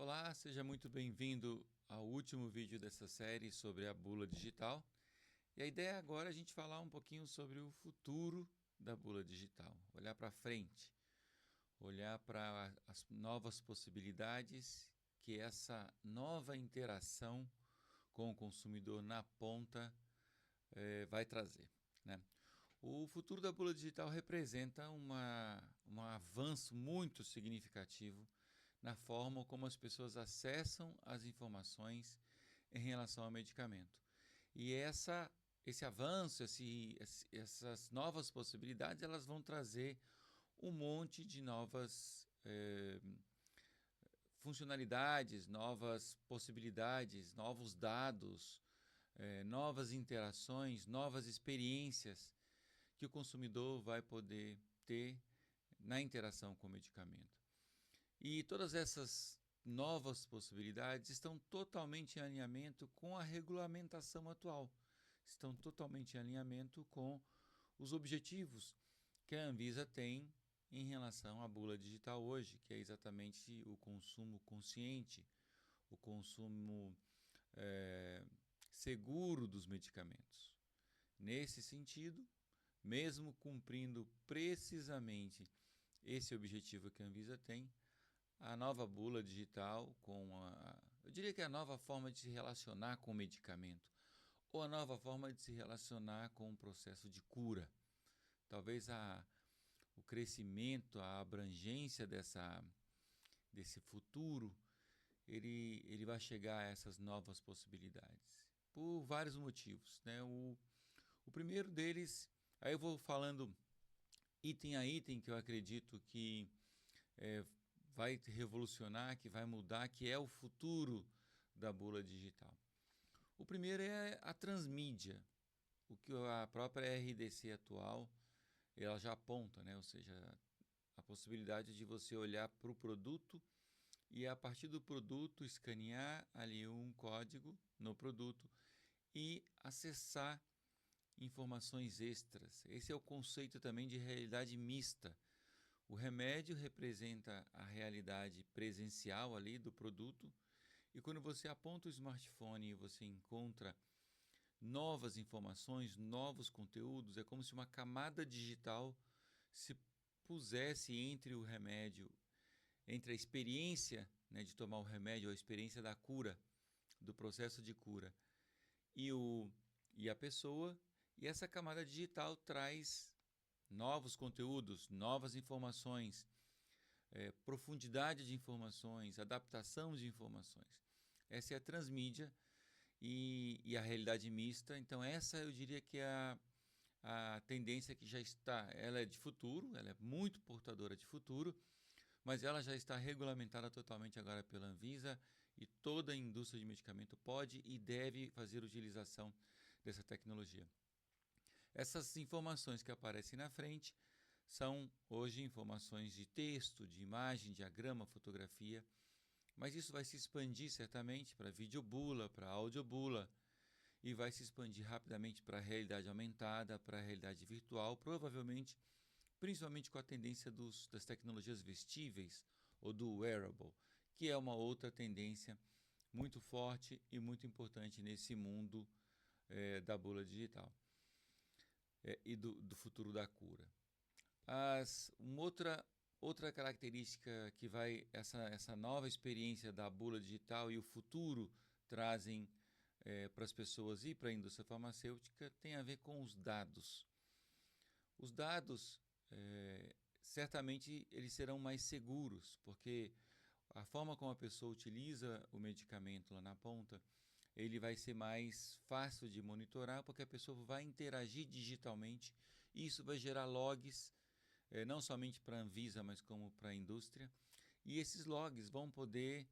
Olá, seja muito bem-vindo ao último vídeo dessa série sobre a bula digital. E a ideia agora é a gente falar um pouquinho sobre o futuro da bula digital, olhar para frente, olhar para as novas possibilidades que essa nova interação com o consumidor na ponta vai trazer, né? O futuro da bula digital representa um avanço muito significativo na forma como as pessoas acessam as informações em relação ao medicamento. E esse avanço, essas novas possibilidades, elas vão trazer um monte de novas funcionalidades, novas possibilidades, novos dados, novas interações, novas experiências que o consumidor vai poder ter na interação com o medicamento. E todas essas novas possibilidades estão totalmente em alinhamento com a regulamentação atual, estão totalmente em alinhamento com os objetivos que a Anvisa tem em relação à bula digital hoje, que é exatamente o consumo consciente, o consumo seguro dos medicamentos. Nesse sentido, mesmo cumprindo precisamente esse objetivo que a Anvisa tem, a nova bula digital eu diria que é a nova forma de se relacionar com o medicamento, ou a nova forma de se relacionar com o processo de cura. Talvez o crescimento, a abrangência desse futuro, ele vai chegar a essas novas possibilidades, por vários motivos, né? O primeiro deles, aí eu vou falando item a item que eu acredito que vai revolucionar, que vai mudar, que é o futuro da bula digital. O primeiro é a transmídia, o que a própria RDC atual ela já aponta, né? Ou seja, a possibilidade de você olhar para o produto e a partir do produto escanear ali um código no produto e acessar informações extras. Esse é o conceito também de realidade mista. O remédio representa a realidade presencial ali do produto e quando você aponta o smartphone e você encontra novas informações, novos conteúdos, é como se uma camada digital se pusesse entre o remédio, entre a experiência, né, de tomar o remédio, a experiência da cura, do processo de cura e, e a pessoa, e essa camada digital traz novos conteúdos, novas informações, profundidade de informações, adaptação de informações. Essa é a transmídia e a realidade mista. Então essa eu diria que é a tendência que já está, ela é de futuro, ela é muito portadora de futuro, mas ela já está regulamentada totalmente agora pela Anvisa e toda a indústria de medicamento pode e deve fazer utilização dessa tecnologia. Essas informações que aparecem na frente são hoje informações de texto, de imagem, diagrama, fotografia, mas isso vai se expandir certamente para videobula, para audiobula e vai se expandir rapidamente para a realidade aumentada, para a realidade virtual, provavelmente, principalmente com a tendência das tecnologias vestíveis ou do wearable, que é uma outra tendência muito forte e muito importante nesse mundo da bula digital e do futuro da cura. Uma outra característica que essa nova experiência da bula digital e o futuro trazem para as pessoas e para a indústria farmacêutica tem a ver com os dados. Os dados, certamente, eles serão mais seguros, porque a forma como a pessoa utiliza o medicamento lá na ponta, ele vai ser mais fácil de monitorar, porque a pessoa vai interagir digitalmente e isso vai gerar logs, não somente para a Anvisa, mas como para a indústria. E esses logs vão poder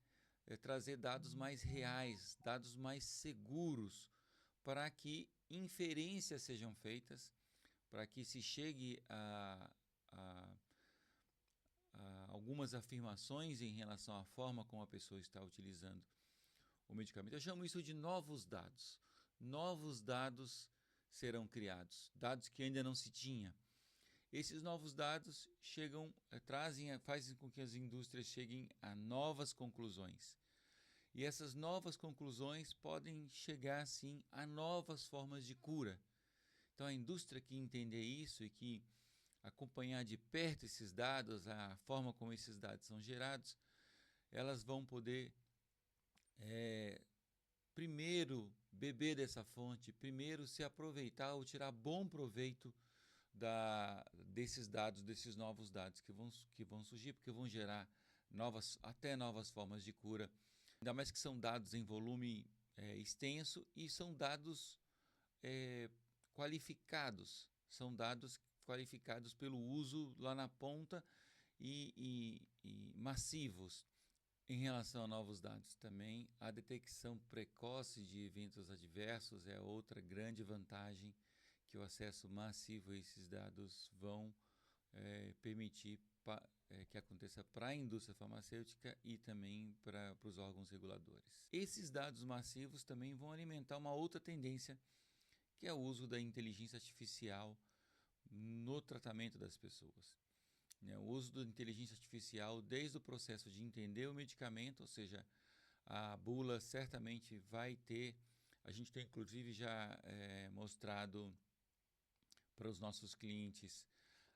trazer dados mais reais, dados mais seguros, para que inferências sejam feitas, para que se chegue a algumas afirmações em relação à forma como a pessoa está utilizando o medicamento. Eu chamo isso de novos dados. Novos dados serão criados, dados que ainda não se tinha. Esses novos dados fazem com que as indústrias cheguem a novas conclusões. E essas novas conclusões podem chegar, sim, a novas formas de cura. Então, a indústria que entender isso e que acompanhar de perto esses dados, a forma como esses dados são gerados, elas vão poder, primeiro, beber dessa fonte, primeiro, se aproveitar ou tirar bom proveito desses dados, desses novos dados que vão surgir, porque vão gerar até novas formas de cura. Ainda mais que são dados em volume extenso e são dados qualificados. São dados qualificados pelo uso lá na ponta e massivos. Em relação a novos dados também, a detecção precoce de eventos adversos é outra grande vantagem que o acesso massivo a esses dados vão permitir que aconteça para a indústria farmacêutica e também para os órgãos reguladores. Esses dados massivos também vão alimentar uma outra tendência, que é o uso da inteligência artificial no tratamento das pessoas. O uso da inteligência artificial desde o processo de entender o medicamento, ou seja, a bula certamente vai ter, a gente tem inclusive já mostrado para os nossos clientes,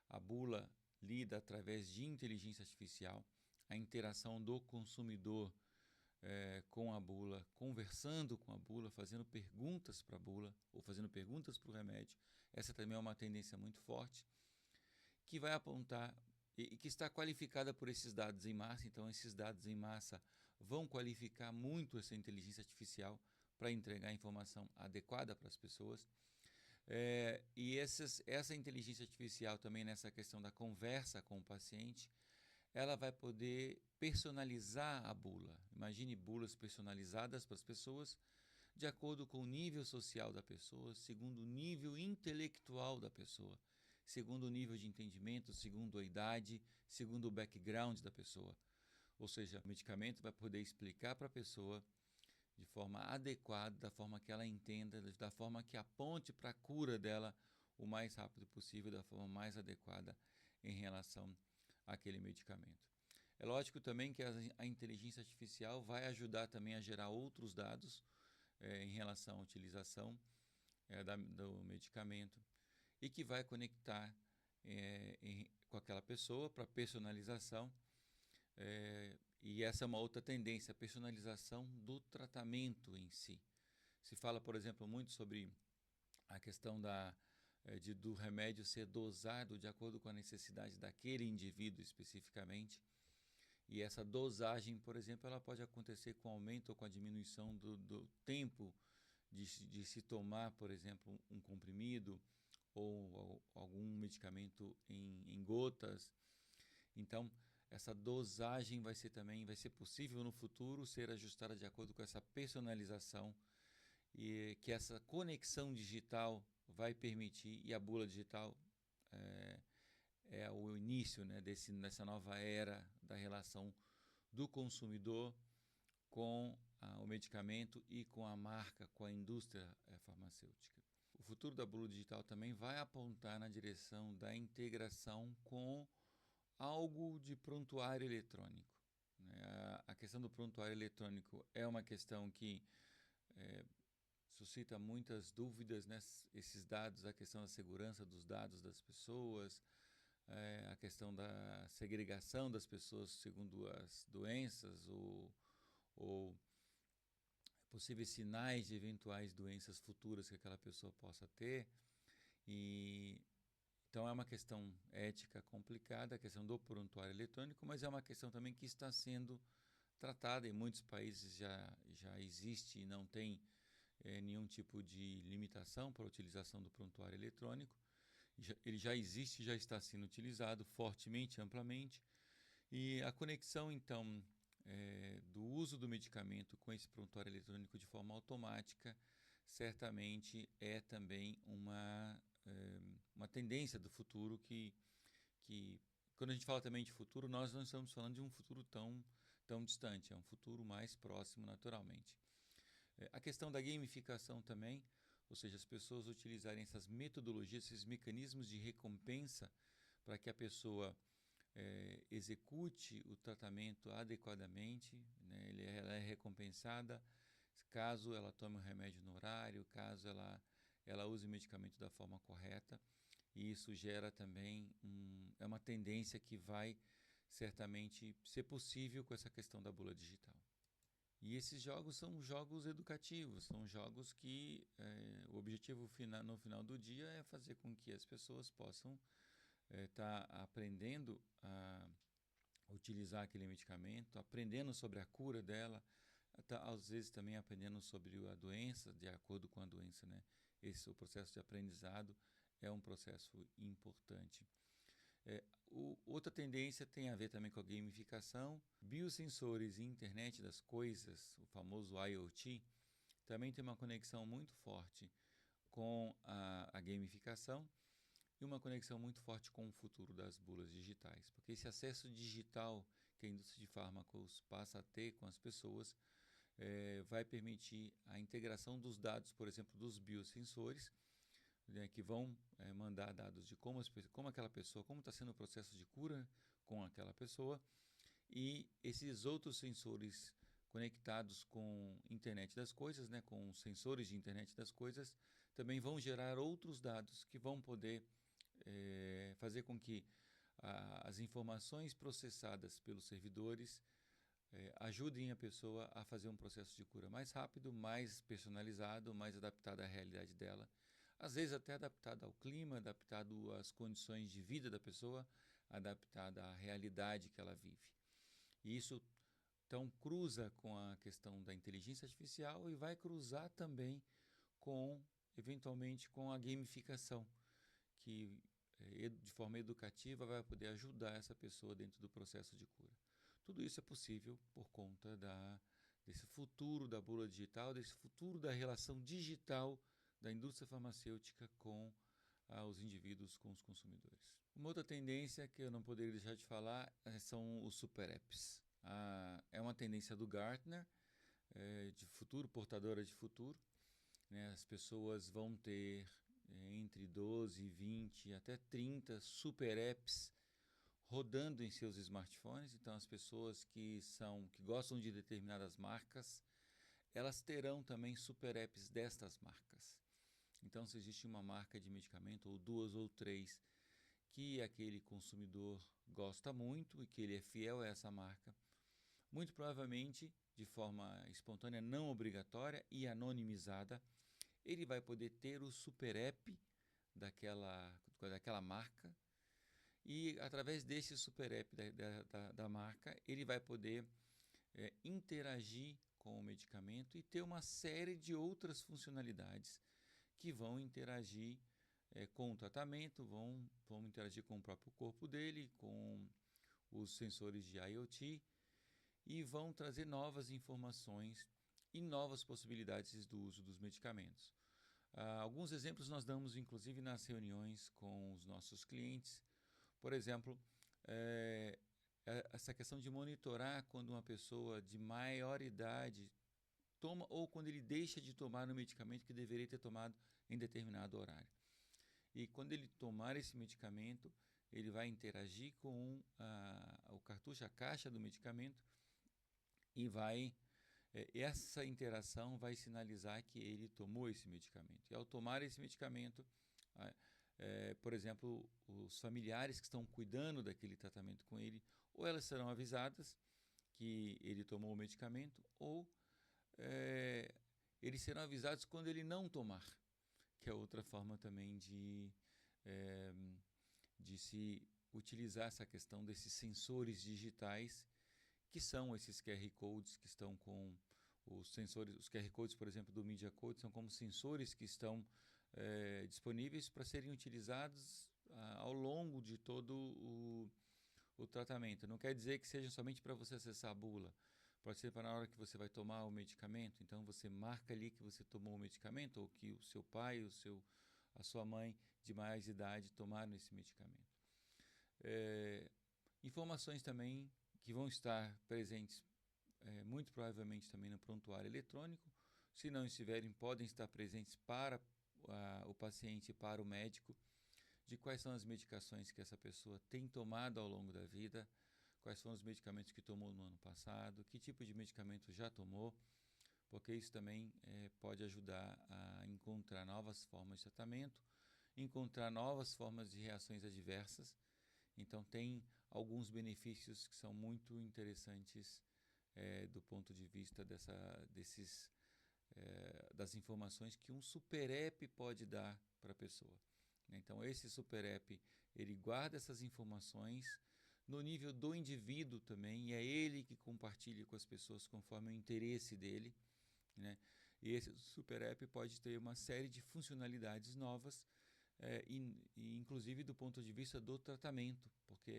a bula lida através de inteligência artificial, a interação do consumidor com a bula, conversando com a bula, fazendo perguntas para a bula ou fazendo perguntas para o remédio. Essa também é uma tendência muito forte que vai apontar e que está qualificada por esses dados em massa. Então, esses dados em massa vão qualificar muito essa inteligência artificial para entregar a informação adequada para as pessoas. E essa inteligência artificial também nessa questão da conversa com o paciente, ela vai poder personalizar a bula. Imagine bulas personalizadas para as pessoas de acordo com o nível social da pessoa, segundo o nível intelectual da pessoa, segundo o nível de entendimento, segundo a idade, segundo o background da pessoa. Ou seja, o medicamento vai poder explicar para a pessoa de forma adequada, da forma que ela entenda, da forma que aponte para a cura dela o mais rápido possível, da forma mais adequada em relação àquele medicamento. É lógico também que a inteligência artificial vai ajudar também a gerar outros dados em relação à utilização do medicamento e que vai conectar com aquela pessoa para personalização. E essa é uma outra tendência, a personalização do tratamento em si. Se fala, por exemplo, muito sobre a questão do remédio ser dosado de acordo com a necessidade daquele indivíduo especificamente. E essa dosagem, por exemplo, ela pode acontecer com aumento ou com a diminuição do tempo de se tomar, por exemplo, um comprimido ou algum medicamento em gotas. Então, essa dosagem vai ser possível no futuro ser ajustada de acordo com essa personalização e que essa conexão digital vai permitir, e a bula digital é o início, né, dessa nova era da relação do consumidor com o medicamento e com a marca, com a indústria farmacêutica. O futuro da bula digital também vai apontar na direção da integração com algo de prontuário eletrônico. A questão do prontuário eletrônico é uma questão que suscita muitas dúvidas, né? Esses dados, a questão da segurança dos dados das pessoas, a questão da segregação das pessoas segundo as doenças ou possíveis sinais de eventuais doenças futuras que aquela pessoa possa ter. Então é uma questão ética complicada, a questão do prontuário eletrônico, mas é uma questão também que está sendo tratada em muitos países, já existe e não tem nenhum tipo de limitação para a utilização do prontuário eletrônico. Ele já existe, já está sendo utilizado fortemente, amplamente, e a conexão então do uso do medicamento com esse prontuário eletrônico de forma automática certamente é também uma tendência do futuro que quando a gente fala também de futuro, nós não estamos falando de um futuro tão distante, é um futuro mais próximo naturalmente. A questão da gamificação também, ou seja, as pessoas utilizarem essas metodologias, esses mecanismos de recompensa para que a pessoa execute o tratamento adequadamente, né? Ela é recompensada caso ela tome o remédio no horário, caso ela use o medicamento da forma correta, e isso gera também é uma tendência que vai certamente ser possível com essa questão da bula digital. E esses jogos são jogos educativos, são jogos que o objetivo no final do dia é fazer com que as pessoas possam estar aprendendo a utilizar aquele medicamento, aprendendo sobre a cura dela, às vezes também aprendendo sobre a doença, de acordo com a doença, né? O processo de aprendizado é um processo importante. Outra tendência tem a ver também com a gamificação. Biosensores e internet das coisas, o famoso IoT, também tem uma conexão muito forte com a gamificação e uma conexão muito forte com o futuro das bulas digitais, porque esse acesso digital que a indústria de fármacos passa a ter com as pessoas vai permitir a integração dos dados, por exemplo, dos biosensores, né, que vão mandar dados de como aquela pessoa, como está sendo o processo de cura com aquela pessoa, e esses outros sensores conectados com internet das coisas, né, com sensores de internet das coisas, também vão gerar outros dados que vão poder fazer com que as informações processadas pelos servidores ajudem a pessoa a fazer um processo de cura mais rápido, mais personalizado, mais adaptado à realidade dela, às vezes até adaptado ao clima, adaptado às condições de vida da pessoa, adaptado à realidade que ela vive. E isso então cruza com a questão da inteligência artificial e vai cruzar também eventualmente com a gamificação, que de forma educativa vai poder ajudar essa pessoa dentro do processo de cura. Tudo isso é possível por conta desse futuro da bula digital, desse futuro da relação digital da indústria farmacêutica com os indivíduos, com os consumidores. Uma outra tendência que eu não poderia deixar de falar são os super apps. É uma tendência do Gartner, de futuro, portadora de futuro. Né? As pessoas vão ter entre 12, 20 até 30 super apps rodando em seus smartphones. Então as pessoas que gostam de determinadas marcas, elas terão também super apps destas marcas. Então, se existe uma marca de medicamento, ou duas ou três, que aquele consumidor gosta muito e que ele é fiel a essa marca, muito provavelmente, de forma espontânea, não obrigatória e anonimizada, ele vai poder ter o super app daquela marca, e através desse super app da marca, ele vai poder interagir com o medicamento e ter uma série de outras funcionalidades que vão interagir com o tratamento, vão interagir com o próprio corpo dele, com os sensores de IoT, e vão trazer novas informações e novas possibilidades do uso dos medicamentos. Alguns exemplos nós damos, inclusive, nas reuniões com os nossos clientes. Por exemplo, essa questão de monitorar quando uma pessoa de maior idade toma ou quando ele deixa de tomar o medicamento que deveria ter tomado em determinado horário. E quando ele tomar esse medicamento, ele vai interagir com o cartucho, a caixa do medicamento, e essa interação vai sinalizar que ele tomou esse medicamento. E ao tomar esse medicamento, por exemplo, os familiares que estão cuidando daquele tratamento com ele, ou elas serão avisadas que ele tomou o medicamento, ou eles serão avisados quando ele não tomar, que é outra forma também de se utilizar essa questão desses sensores digitais, que são esses QR Codes que estão com os sensores. Os QR Codes, por exemplo, do Media Code, são como sensores que estão disponíveis para serem utilizados ao longo de todo o tratamento. Não quer dizer que seja somente para você acessar a bula. Pode ser para na hora que você vai tomar o medicamento. Então você marca ali que você tomou o medicamento, ou que o seu pai, a sua mãe de mais idade tomaram esse medicamento. Informações também que vão estar presentes muito provavelmente também no prontuário eletrônico. Se não estiverem, podem estar presentes para o paciente e para o médico, de quais são as medicações que essa pessoa tem tomado ao longo da vida, quais são os medicamentos que tomou no ano passado, que tipo de medicamento já tomou, porque isso também pode ajudar a encontrar novas formas de tratamento, encontrar novas formas de reações adversas. Então, tem alguns benefícios que são muito interessantes do ponto de vista das informações que um super app pode dar para a pessoa. Então, esse super app, ele guarda essas informações no nível do indivíduo também, e é ele que compartilha com as pessoas conforme o interesse dele, né? E esse super app pode ter uma série de funcionalidades novas, inclusive do ponto de vista do tratamento, porque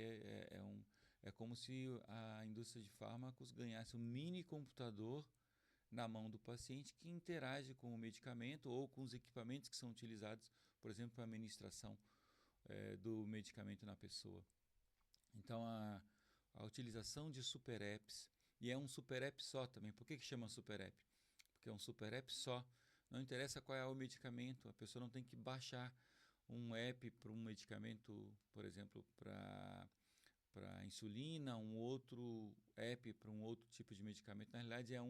é como se a indústria de fármacos ganhasse um mini computador na mão do paciente que interage com o medicamento ou com os equipamentos que são utilizados, por exemplo, para a administração do medicamento na pessoa. Então, a utilização de super apps, e é um super app só também. Por que chama super app? Porque é um super app só. Não interessa qual é o medicamento, a pessoa não tem que baixar um app para um medicamento, por exemplo, para insulina, um outro app para um outro tipo de medicamento. Na realidade, é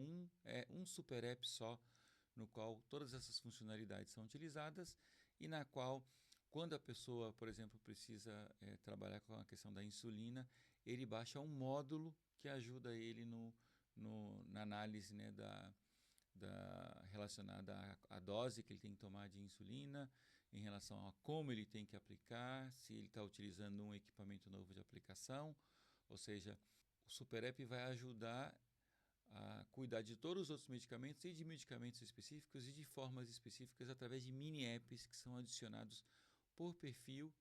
um super app só, no qual todas essas funcionalidades são utilizadas e na qual, quando a pessoa, por exemplo, precisa trabalhar com a questão da insulina, ele baixa um módulo que ajuda ele na análise, né, relacionada à dose que ele tem que tomar de insulina, em relação a como ele tem que aplicar, se ele está utilizando um equipamento novo de aplicação. Ou seja, o super app vai ajudar a cuidar de todos os outros medicamentos e de medicamentos específicos e de formas específicas através de mini apps que são adicionados por perfil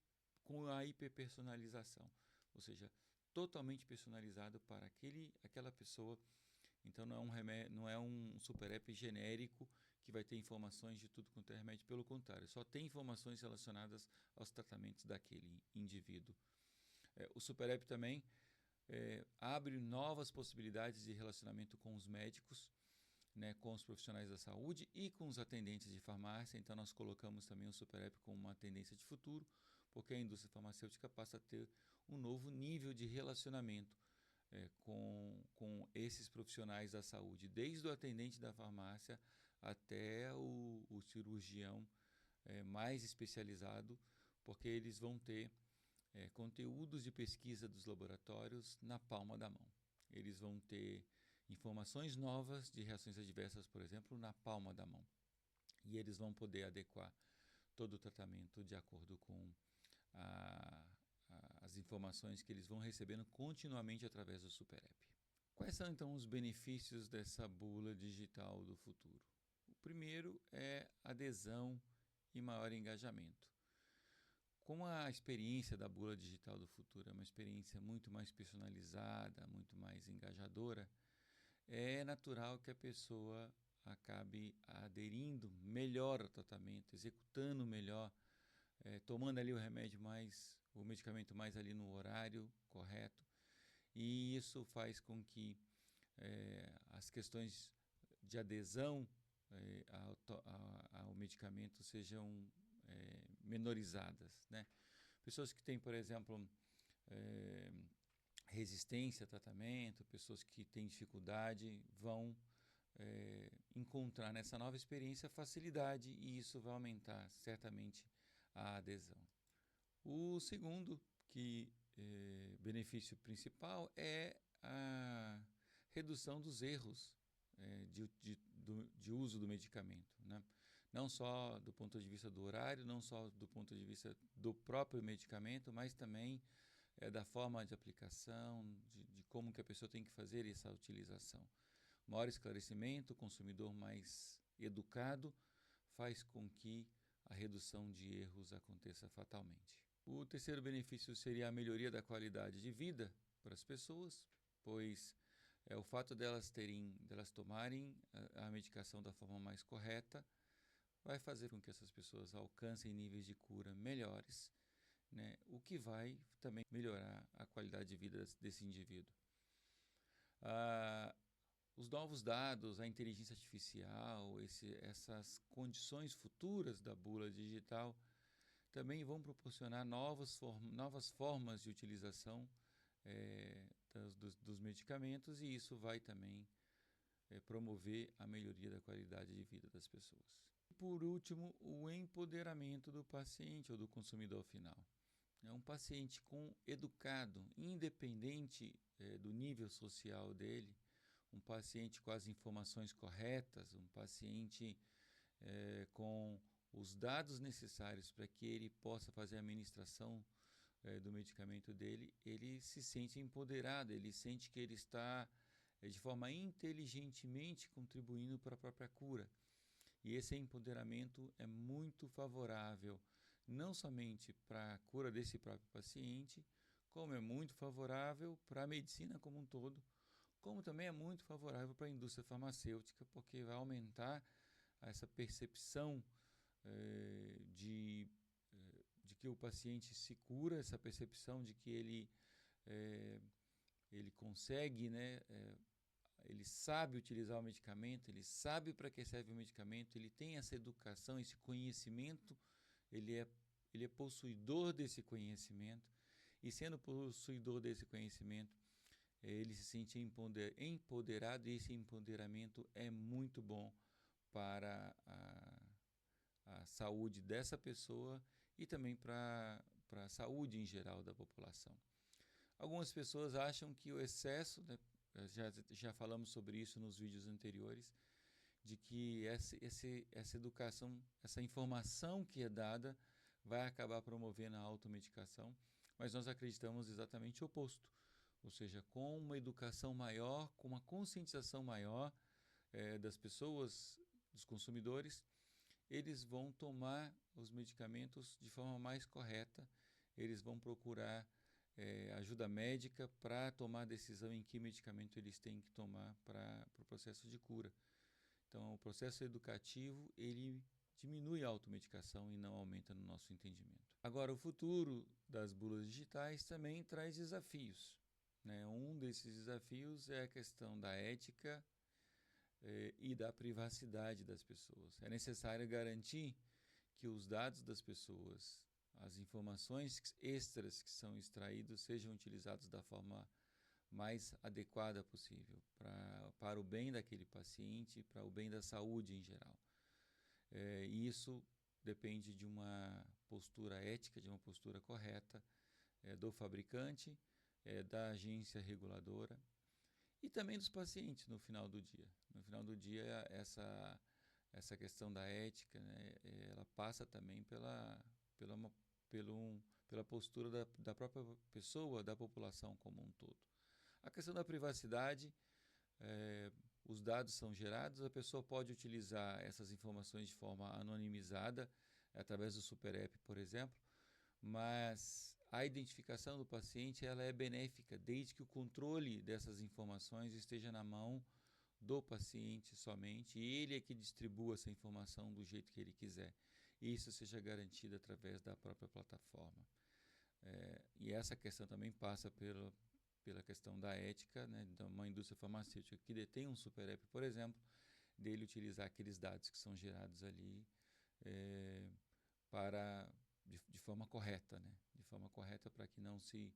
com a hiperpersonalização, ou seja, totalmente personalizado para aquela pessoa. Então não é um super app genérico que vai ter informações de tudo quanto é remédio, pelo contrário, só tem informações relacionadas aos tratamentos daquele indivíduo. O super app também abre novas possibilidades de relacionamento com os médicos, né, com os profissionais da saúde e com os atendentes de farmácia. Então nós colocamos também o super app como uma tendência de futuro, porque a indústria farmacêutica passa a ter um novo nível de relacionamento com esses profissionais da saúde, desde o atendente da farmácia até o cirurgião mais especializado, porque eles vão ter conteúdos de pesquisa dos laboratórios na palma da mão. Eles vão ter informações novas de reações adversas, por exemplo, na palma da mão. E eles vão poder adequar todo o tratamento de acordo com as informações que eles vão recebendo continuamente através do super app. Quais são então os benefícios dessa bula digital do futuro? O primeiro é adesão e maior engajamento. Como a experiência da bula digital do futuro é uma experiência muito mais personalizada, muito mais engajadora, é natural que a pessoa acabe aderindo melhor ao tratamento, executando melhor, tomando ali o medicamento mais ali no horário correto, e isso faz com que as questões de adesão ao medicamento sejam menorizadas, né? Pessoas que têm, por exemplo, resistência a tratamento, pessoas que têm dificuldade, vão encontrar nessa nova experiência facilidade, e isso vai aumentar certamente a adesão. O segundo benefício principal é a redução dos erros de uso do medicamento, né? Não só do ponto de vista do horário, não só do ponto de vista do próprio medicamento, mas também da forma de aplicação, de como que a pessoa tem que fazer essa utilização. Maior esclarecimento, o consumidor mais educado, faz com que a redução de erros aconteça fatalmente. O terceiro benefício seria a melhoria da qualidade de vida para as pessoas, pois o fato delas tomarem a medicação da forma mais correta vai fazer com que essas pessoas alcancem níveis de cura melhores, né? O que vai também melhorar a qualidade de vida desse indivíduo. Os novos dados, a inteligência artificial, essas condições futuras da bula digital também vão proporcionar novas formas de utilização dos medicamentos, e isso vai também promover a melhoria da qualidade de vida das pessoas. E por último, o empoderamento do paciente ou do consumidor final. Um paciente educado, independente do nível social dele, um paciente com as informações corretas, um paciente com os dados necessários para que ele possa fazer a administração do medicamento dele, ele se sente empoderado, ele sente que ele está de forma inteligentemente contribuindo para a própria cura. E esse empoderamento é muito favorável, não somente para a cura desse próprio paciente, como é muito favorável para a medicina como um todo, como também é muito favorável para a indústria farmacêutica, porque vai aumentar essa percepção de que o paciente se cura, essa percepção de que ele consegue, ele sabe utilizar o medicamento, ele sabe para que serve o medicamento, ele tem essa educação, esse conhecimento, ele é possuidor desse conhecimento, e sendo possuidor desse conhecimento, ele se sente empoderado, e esse empoderamento é muito bom para a saúde dessa pessoa e também para a saúde em geral da população. Algumas pessoas acham que o excesso, já falamos sobre isso nos vídeos anteriores, de que essa educação, essa informação que é dada vai acabar promovendo a automedicação, mas nós acreditamos exatamente o oposto, ou seja, com uma educação maior, com uma conscientização maior das pessoas, dos consumidores, eles vão tomar os medicamentos de forma mais correta, eles vão procurar ajuda médica para tomar a decisão em que medicamento eles têm que tomar para o processo de cura. Então, o processo educativo, ele diminui a automedicação e não aumenta no nosso entendimento. Agora, o futuro das bulas digitais também traz desafios, né? Um desses desafios é a questão da ética e da privacidade das pessoas. É necessário garantir que os dados das pessoas, as informações extras que são extraídos, sejam utilizados da forma mais adequada possível para o bem daquele paciente, para o bem da saúde em geral. E isso depende de uma postura ética, de uma postura correta do fabricante, da agência reguladora e também dos pacientes no final do dia. No final do dia, essa questão da ética, né, ela passa também pela postura da própria pessoa, da população como um todo. A questão da privacidade, os dados são gerados, a pessoa pode utilizar essas informações de forma anonimizada, através do Super App, por exemplo, mas a identificação do paciente ela é benéfica, desde que o controle dessas informações esteja na mão do paciente somente, e ele é que distribua essa informação do jeito que ele quiser, e isso seja garantido através da própria plataforma. E essa questão também passa pela questão da ética, né, de uma indústria farmacêutica que detém um Super App, por exemplo, dele utilizar aqueles dados que são gerados ali de forma correta, né? De forma correta para que não se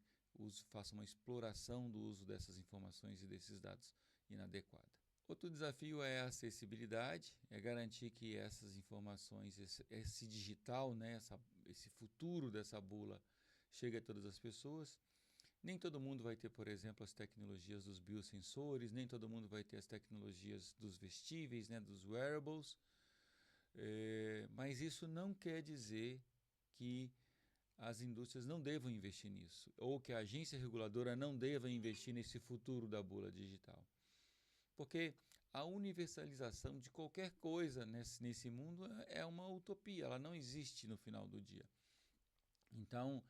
faça uma exploração do uso dessas informações e desses dados inadequada. Outro desafio é a acessibilidade, é garantir que essas informações, esse digital, né, esse futuro dessa bula chegue a todas as pessoas. Nem todo mundo vai ter, por exemplo, as tecnologias dos biosensores, nem todo mundo vai ter as tecnologias dos vestíveis, né, dos wearables, mas isso não quer dizer que as indústrias não devam investir nisso, ou que a agência reguladora não deva investir nesse futuro da bula digital. Porque a universalização de qualquer coisa nesse mundo é uma utopia, ela não existe no final do dia. Então,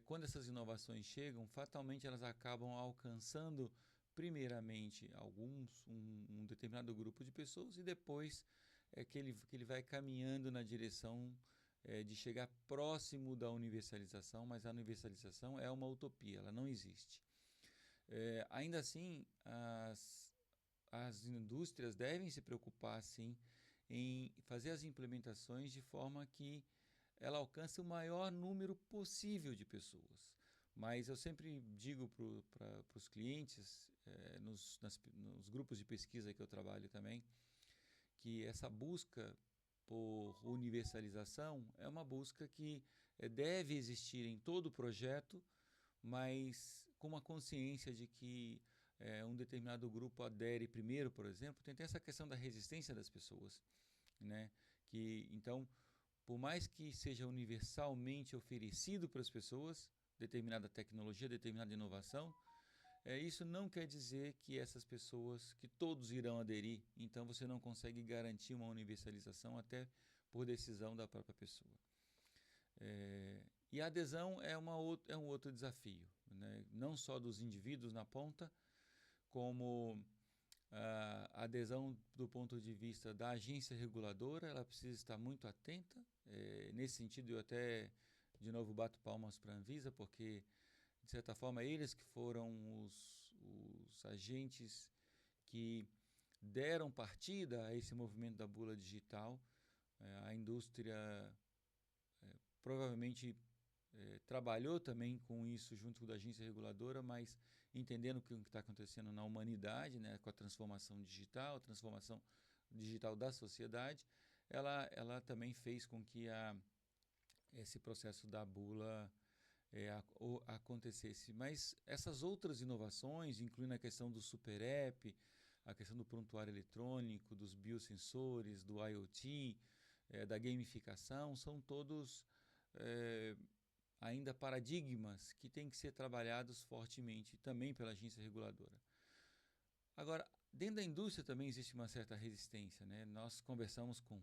quando essas inovações chegam, fatalmente elas acabam alcançando primeiramente um determinado grupo de pessoas, e depois que ele vai caminhando na direção de chegar próximo da universalização, mas a universalização é uma utopia, ela não existe. Ainda assim, as indústrias devem se preocupar, sim, em fazer as implementações de forma que ela alcança o maior número possível de pessoas. Mas eu sempre digo para os clientes, nos grupos de pesquisa que eu trabalho também, que essa busca por universalização é uma busca que deve existir em todo o projeto, mas com uma consciência de que um determinado grupo adere primeiro, por exemplo, tem essa questão da resistência das pessoas, né? Que, então, por mais que seja universalmente oferecido para as pessoas determinada tecnologia, determinada inovação, isso não quer dizer que essas pessoas, que todos irão aderir, então você não consegue garantir uma universalização até por decisão da própria pessoa. E a adesão é um outro desafio, né? Não só dos indivíduos na ponta, como a adesão do ponto de vista da agência reguladora, ela precisa estar muito atenta. Nesse sentido, eu até, de novo, bato palmas para a Anvisa, porque, de certa forma, eles que foram os agentes que deram partida a esse movimento da bula digital. A indústria provavelmente trabalhou também com isso junto da agência reguladora, mas entendendo o que está acontecendo na humanidade, né, com a transformação digital, a transformação digital da sociedade, ela também fez com que esse processo da bula acontecesse. Mas essas outras inovações, incluindo a questão do super app, a questão do prontuário eletrônico, dos biosensores, do IoT, da gamificação, são todos ainda paradigmas que têm que ser trabalhados fortemente também pela agência reguladora. Agora, dentro da indústria também existe uma certa resistência, né? Nós conversamos com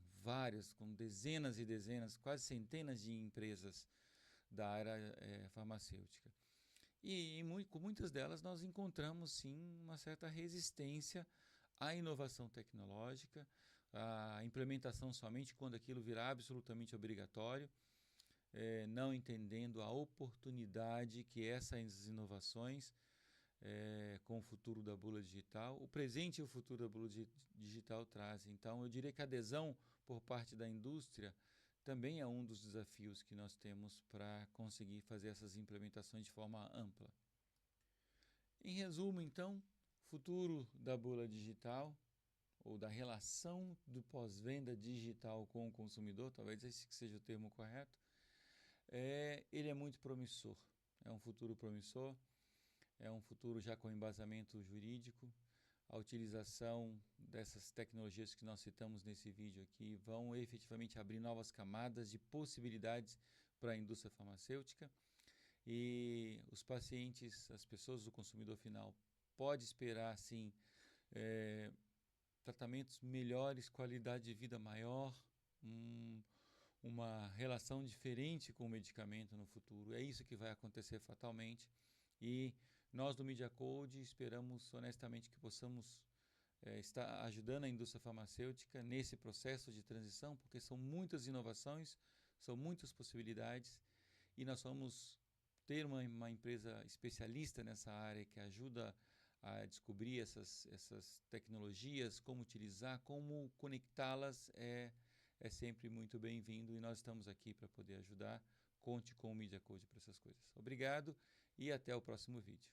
dezenas e dezenas, quase centenas de empresas da área farmacêutica. E com muitas delas nós encontramos sim uma certa resistência à inovação tecnológica, à implementação somente quando aquilo virar absolutamente obrigatório, não entendendo a oportunidade que essas inovações com o futuro da bula digital, o presente e o futuro da bula digital trazem. Então, eu diria que a adesão por parte da indústria também é um dos desafios que nós temos para conseguir fazer essas implementações de forma ampla. Em resumo, então, futuro da bula digital, ou da relação do pós-venda digital com o consumidor, talvez esse que seja o termo correto, ele é muito promissor. É um futuro promissor, é um futuro já com embasamento jurídico. A utilização dessas tecnologias que nós citamos nesse vídeo aqui vão efetivamente abrir novas camadas de possibilidades para a indústria farmacêutica, e os pacientes, as pessoas do consumidor final, pode esperar sim tratamentos melhores, qualidade de vida maior, uma relação diferente com o medicamento no futuro. É isso que vai acontecer fatalmente, e nós do Media Code esperamos honestamente que possamos estar ajudando a indústria farmacêutica nesse processo de transição, porque são muitas inovações, são muitas possibilidades, e nós vamos ter uma empresa especialista nessa área que ajuda a descobrir essas tecnologias, como utilizar, como conectá-las, é sempre muito bem-vindo, e nós estamos aqui para poder ajudar. Conte com o Media Code para essas coisas. Obrigado e até o próximo vídeo.